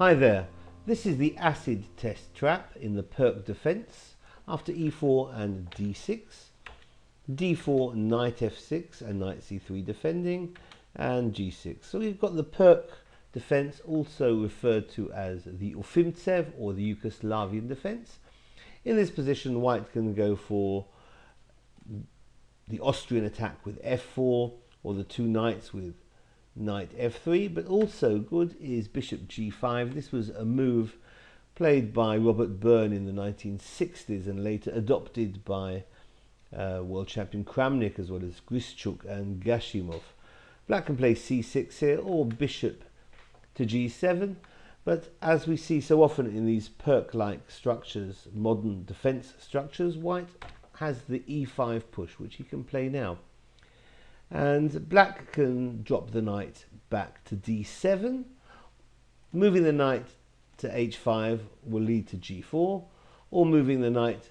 Hi there, this is the acid test trap in the Pirc defence after e4 and d6, d4, knight f6 and knight c3 defending, and g6. So we've got the Pirc defence, also referred to as the Ufimtsev or the Yugoslavian defence. In this position, white can go for the Austrian attack with f4 or the two knights with knight f3, but also good is bishop g5. This was a move played by Robert Byrne in the 1960s and later adopted by world champion Kramnik as well as Grischuk and Gashimov. Black can play c6 here or bishop to g7, but as we see so often in these Pirc-like structures, modern defense structures, white has the e5 push, which he can play now. And black can drop the knight back to d7. Moving the knight to h5 will lead to g4, or moving the knight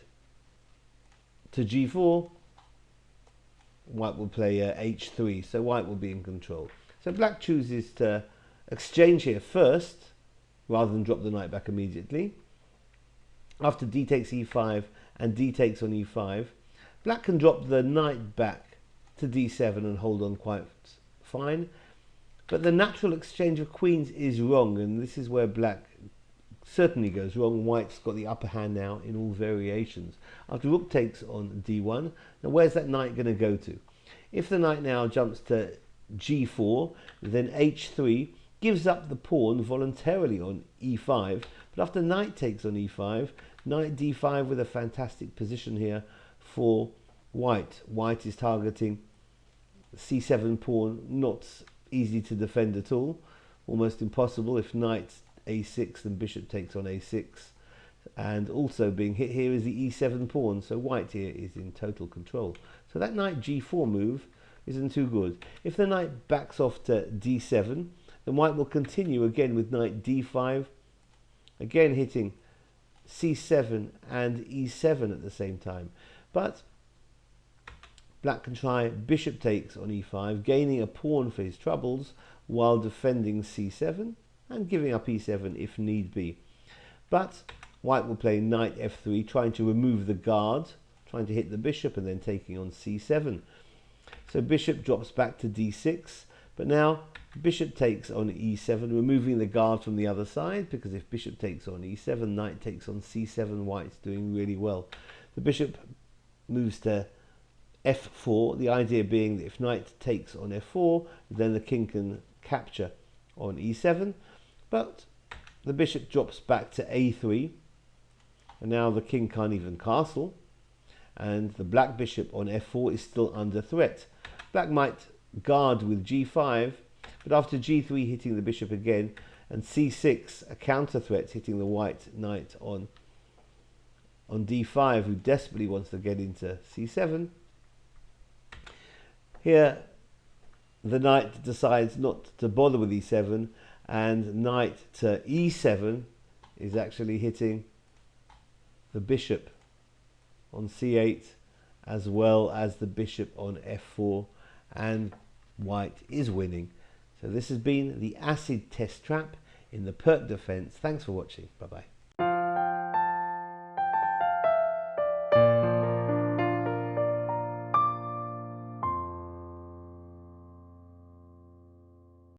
to g4, white will play h3, so white will be in control. So black chooses to exchange here first, rather than drop the knight back immediately. After d takes e5 and d takes on e5, black can drop the knight back to d7 and hold on quite fine, but the natural exchange of queens is wrong, and this is where black certainly goes wrong. White's got the upper hand now in all variations. After rook takes on d1, now where's that knight going to go to? If the knight now jumps to g4, then h3 gives up the pawn voluntarily on e5, but after knight takes on e5, knight d5 with a fantastic position here for white. White is targeting c7 pawn, not easy to defend at all, almost impossible. If knight a6, then bishop takes on a6, and also being hit here is the e7 pawn, so white here is in total control. So that knight g4 move isn't too good. If the knight backs off to d7, then white will continue again with knight d5, again hitting c7 and e7 at the same time. But black can try bishop takes on e5, gaining a pawn for his troubles while defending c7 and giving up e7 if need be. But white will play knight f3, trying to remove the guard, trying to hit the bishop and then taking on c7. So bishop drops back to d6, but now bishop takes on e7, removing the guard from the other side, because if bishop takes on e7, knight takes on c7, white's doing really well. The bishop moves to f4, the idea being that if knight takes on f4, then the king can capture on e7, but the bishop drops back to a3, and now the king can't even castle, and the black bishop on f4 is still under threat. Black might guard with g5, but after g3 hitting the bishop again, and c6, a counter threat hitting the white knight on d5, who desperately wants to get into c7. Here the knight decides not to bother with e7, and knight to e7 is actually hitting the bishop on c8 as well as the bishop on f4, and white is winning. So this has been the acid test trap in the Pirc defense. Thanks for watching. Bye bye.